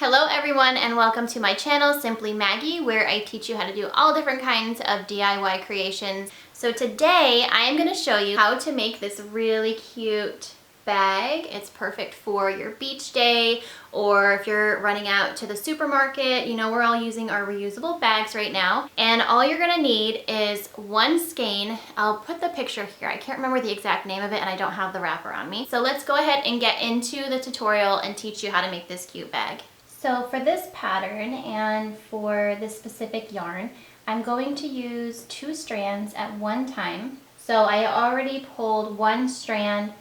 Hello everyone and welcome to my channel, Simply Maggie, where I teach you how to do all different kinds of DIY creations. So today I am going to show you how to make this really cute bag. It's perfect for your beach day, or if you're running out to the supermarket. You know, we're all using our reusable bags right now. And all you're going to need is one skein. I'll put the picture here. I can't remember the exact name of it and I don't have the wrapper on me. So let's go ahead and get into the tutorial and teach you how to make this cute bag. So for this pattern and for this specific yarn, I'm going to use 2 strands at one time. So I already pulled one strand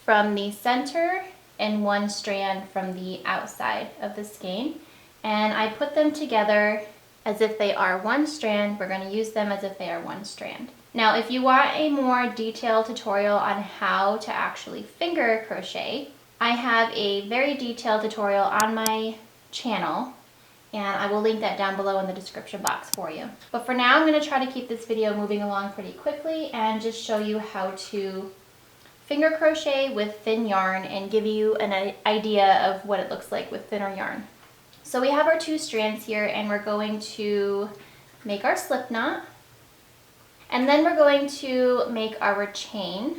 from the center and one strand from the outside of the skein, and I put them together as if they are one strand. We're going to use them as if they are one strand. Now, if you want a more detailed tutorial on how to actually finger crochet, I have a very detailed tutorial on my channel, and I will link that down below in the description box for you. But for now, I'm going to try to keep this video moving along pretty quickly and just show you how to finger crochet with thin yarn and give you an idea of what it looks like with thinner yarn. So we have our 2 strands here, and we're going to make our slip knot, and then we're going to make our chain.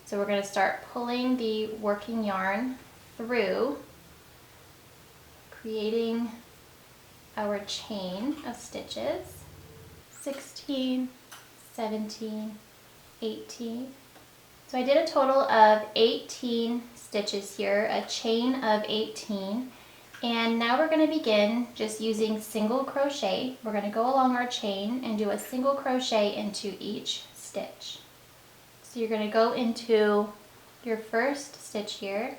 So we're going to start pulling the working yarn through, creating our chain of stitches. 16, 17, 18. So I did a total of 18 stitches here, a chain of 18. And now we're going to begin just using single crochet. We're going to go along our chain and do a single crochet into each stitch. So you're going to go into your first stitch here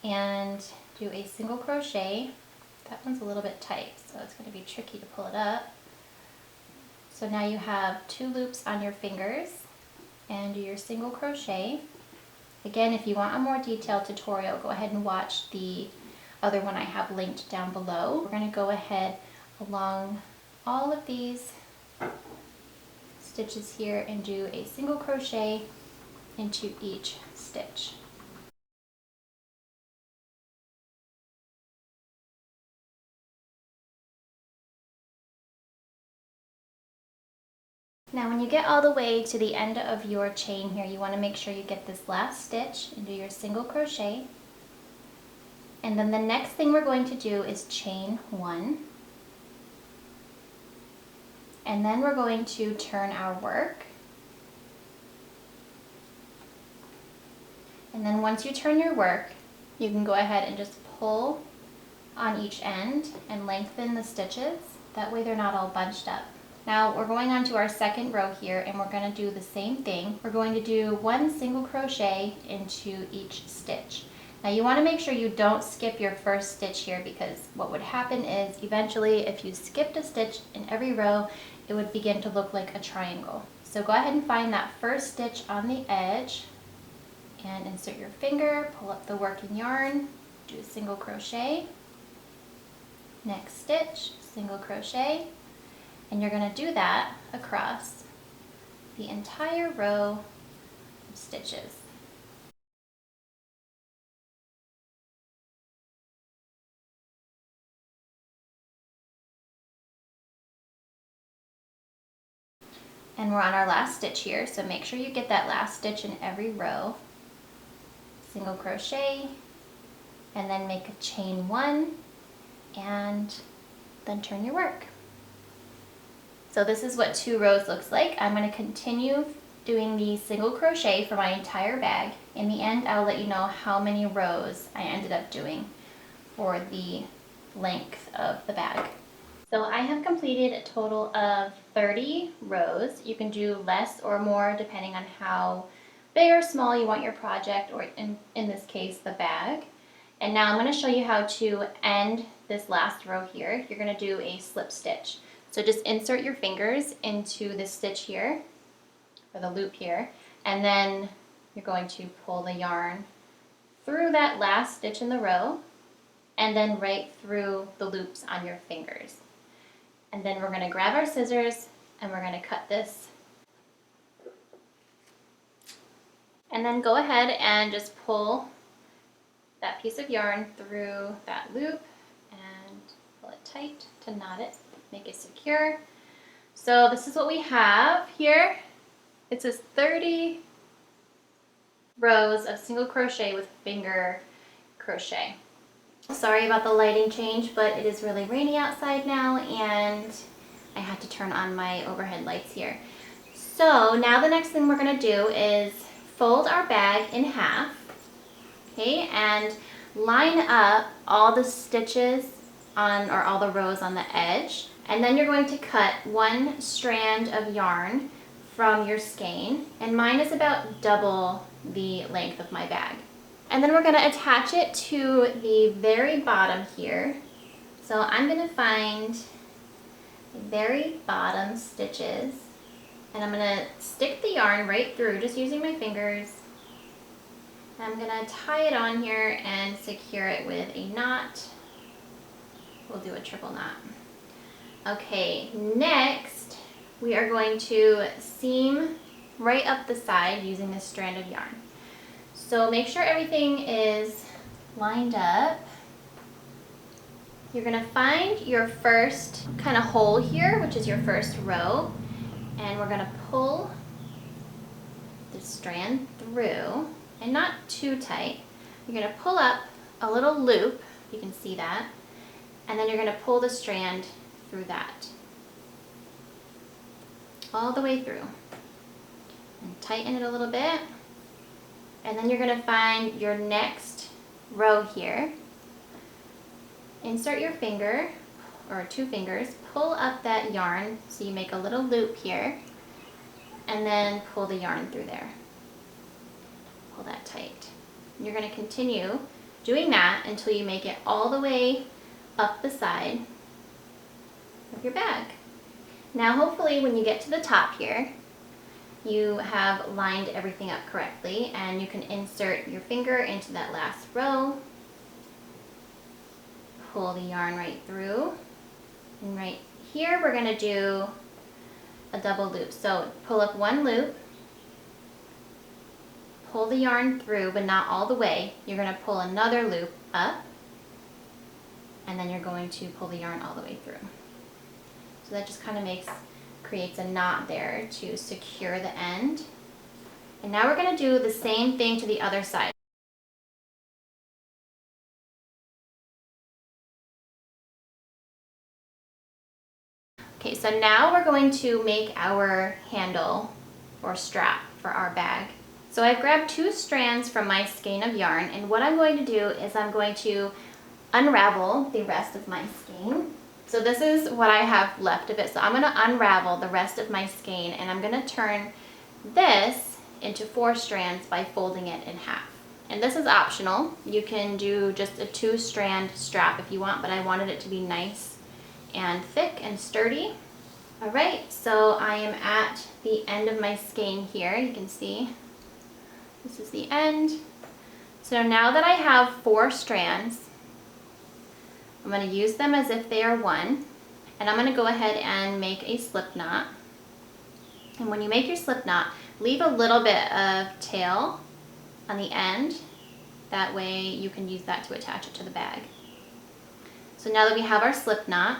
and do a single crochet. That one's a little bit tight, so it's going to be tricky to pull it up. So now you have 2 loops on your fingers and do your single crochet. Again, if you want a more detailed tutorial, go ahead and watch the other one I have linked down below. We're going to go ahead along all of these stitches here and do a single crochet into each stitch. Now when you get all the way to the end of your chain here, you want to make sure you get this last stitch and do your single crochet. And then the next thing we're going to do is chain 1. And then we're going to turn our work. And then once you turn your work, you can go ahead and just pull on each end and lengthen the stitches. That way they're not all bunched up. Now we're going on to our second row here, and we're going to do the same thing. We're going to do 1 single crochet into each stitch. Now you want to make sure you don't skip your first stitch here, because what would happen is eventually if you skipped a stitch in every row, it would begin to look like a triangle. So go ahead and find that first stitch on the edge and insert your finger, pull up the working yarn, do a single crochet, next stitch, single crochet, and you're going to do that across the entire row of stitches. And we're on our last stitch here, so make sure you get that last stitch in every row. Single crochet, and then make a chain 1, and then turn your work. So this is what 2 rows looks like. I'm going to continue doing the single crochet for my entire bag. In the end, I'll let you know how many rows I ended up doing for the length of the bag. So I have completed a total of 30 rows. You can do less or more depending on how big or small you want your project, or in this case, the bag. And now I'm going to show you how to end this last row here. You're going to do a slip stitch. So just insert your fingers into this stitch here, or the loop here, and then you're going to pull the yarn through that last stitch in the row, and then right through the loops on your fingers. And then we're going to grab our scissors and we're going to cut this. And then go ahead and just pull that piece of yarn through that loop tight to knot it, make it secure. So this is what we have here. It says 30 rows of single crochet with finger crochet. Sorry about the lighting change, but it is really rainy outside now and I had to turn on my overhead lights here. So now the next thing we're going to do is fold our bag in half, okay, and line up all the stitches on, or all the rows on the edge, and then you're going to cut one strand of yarn from your skein, and mine is about double the length of my bag. And then we're going to attach it to the very bottom here. So I'm going to find the very bottom stitches, and I'm going to stick the yarn right through just using my fingers. And I'm going to tie it on here and secure it with a knot. We'll do a triple knot. Okay, next we are going to seam right up the side using this strand of yarn. So make sure everything is lined up. You're going to find your first kind of hole here, which is your first row, and we're going to pull the strand through, and not too tight. You're going to pull up a little loop, you can see that, and then you're going to pull the strand through that, all the way through, and tighten it a little bit. And then you're going to find your next row here. Insert your finger, or 2 fingers, pull up that yarn so you make a little loop here, and then pull the yarn through there. Pull that tight. And you're going to continue doing that until you make it all the way up the side of your bag. Now hopefully when you get to the top here, you have lined everything up correctly, and you can insert your finger into that last row, pull the yarn right through, and right here we're going to do a double loop. So pull up one loop, pull the yarn through, but not all the way. You're going to pull another loop up, and then you're going to pull the yarn all the way through. So that just kind of creates a knot there to secure the end. And now we're going to do the same thing to the other side. Okay, so now we're going to make our handle or strap for our bag. So I've grabbed 2 strands from my skein of yarn, and what I'm going to do is I'm going to unravel the rest of my skein. So this is what I have left of it. So I'm going to unravel the rest of my skein, and I'm going to turn this into 4 strands by folding it in half. And this is optional. You can do just a 2-strand strap if you want, but I wanted it to be nice and thick and sturdy. All right, so I am at the end of my skein here. You can see this is the end. So now that I have 4 strands, I'm going to use them as if they are one, and I'm going to go ahead and make a slip knot. And when you make your slip knot, leave a little bit of tail on the end. That way you can use that to attach it to the bag. So now that we have our slip knot,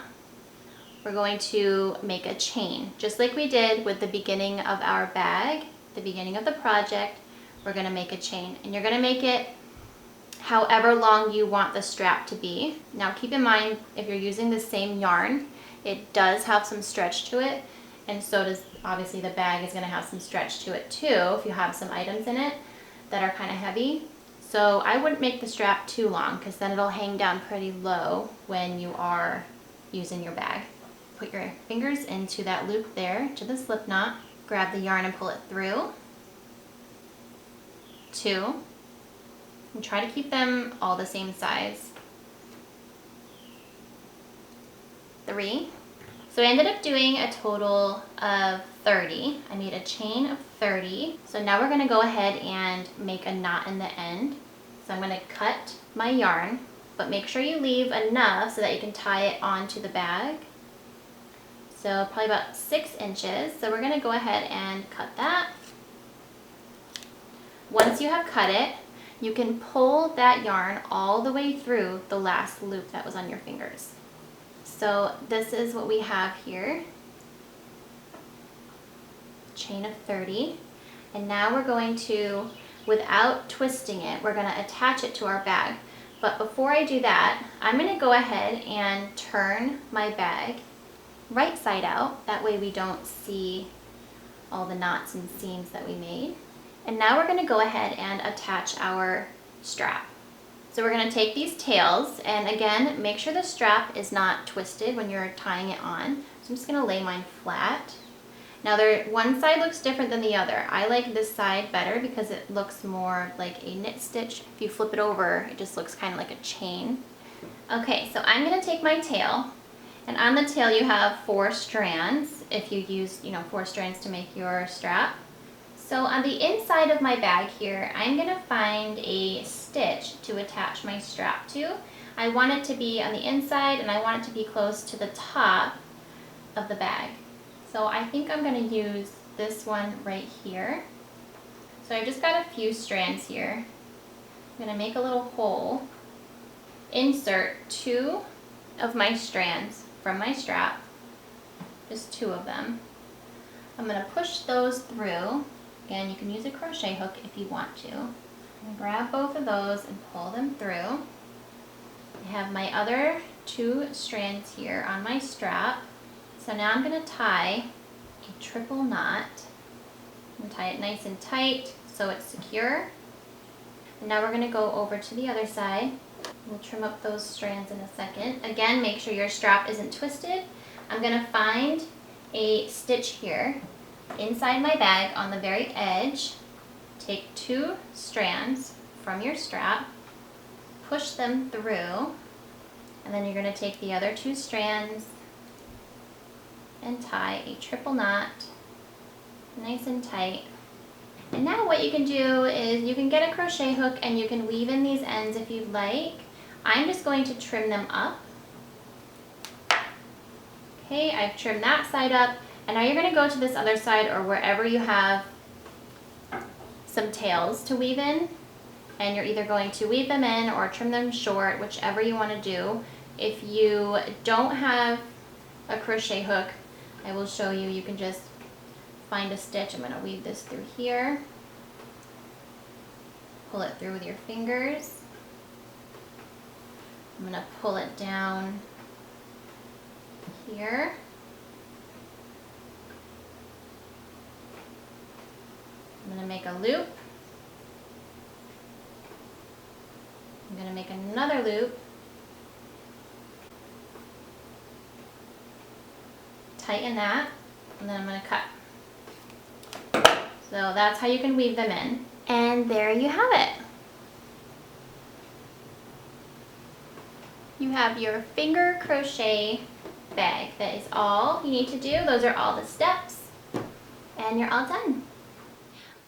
we're going to make a chain. Just like we did with the beginning of our bag, the beginning of the project, we're going to make a chain. And you're going to make it however long you want the strap to be. Now keep in mind, if you're using the same yarn, it does have some stretch to it, and so does obviously the bag is going to have some stretch to it too if you have some items in it that are kind of heavy. So I wouldn't make the strap too long, because then it'll hang down pretty low when you are using your bag. Put your fingers into that loop there to the slip knot, grab the yarn and pull it through. 2. And try to keep them all the same size. 3. So I ended up doing a total of 30. I made a chain of 30. So now we're going to go ahead and make a knot in the end. So I'm going to cut my yarn, but make sure you leave enough so that you can tie it onto the bag. So probably about 6 inches. So we're going to go ahead and cut that. Once you have cut it, you can pull that yarn all the way through the last loop that was on your fingers. So this is what we have here. Chain of 30. And now we're going to, without twisting it, we're going to attach it to our bag. But before I do that, I'm going to go ahead and turn my bag right side out. That way we don't see all the knots and seams that we made. And now we're going to go ahead and attach our strap. So we're going to take these tails, and again, make sure the strap is not twisted when you're tying it on. So I'm just going to lay mine flat. Now one side looks different than the other. I like this side better because it looks more like a knit stitch. If you flip it over, it just looks kind of like a chain. Okay, so I'm going to take my tail, and on the tail you have 4 strands if you use, 4 strands to make your strap. So on the inside of my bag here, I'm going to find a stitch to attach my strap to. I want it to be on the inside, and I want it to be close to the top of the bag. So I think I'm going to use this one right here. So I've just got a few strands here. I'm going to make a little hole, insert 2 of my strands from my strap, just 2 of them. I'm going to push those through. Again, you can use a crochet hook if you want to. I'm going to grab both of those and pull them through. I have my other 2 strands here on my strap. So now I'm going to tie a triple knot. I'm going to tie it nice and tight so it's secure. And now we're going to go over to the other side. We'll trim up those strands in a second. Again, make sure your strap isn't twisted. I'm going to find a stitch here inside my bag on the very edge. Take 2 strands from your strap, push them through, and then you're going to take the other 2 strands and tie a triple knot nice and tight. And now what you can do is you can get a crochet hook and you can weave in these ends if you'd like. I'm just going to trim them up. Okay, I've trimmed that side up, and now you're going to go to this other side or wherever you have some tails to weave in, and you're either going to weave them in or trim them short, whichever you want to do. If you don't have a crochet hook, I will show you. You can just find a stitch. I'm going to weave this through here. Pull it through with your fingers. I'm going to pull it down here. I'm going to make a loop. I'm going to make another loop. Tighten that, and then I'm going to cut. So that's how you can weave them in. And there you have it. You have your finger crochet bag. That is all you need to do. Those are all the steps, and you're all done.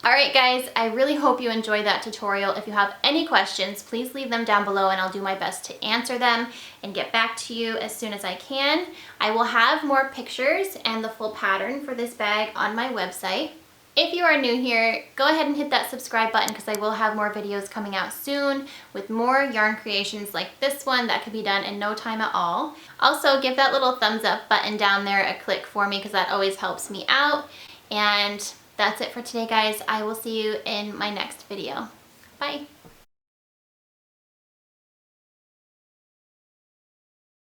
Alright guys, I really hope you enjoyed that tutorial. If you have any questions, please leave them down below and I'll do my best to answer them and get back to you as soon as I can. I will have more pictures and the full pattern for this bag on my website. If you are new here, go ahead and hit that subscribe button because I will have more videos coming out soon with more yarn creations like this one that could be done in no time at all. Also, give that little thumbs up button down there a click for me because that always helps me out. And that's it for today, guys. I will see you in my next video. Bye.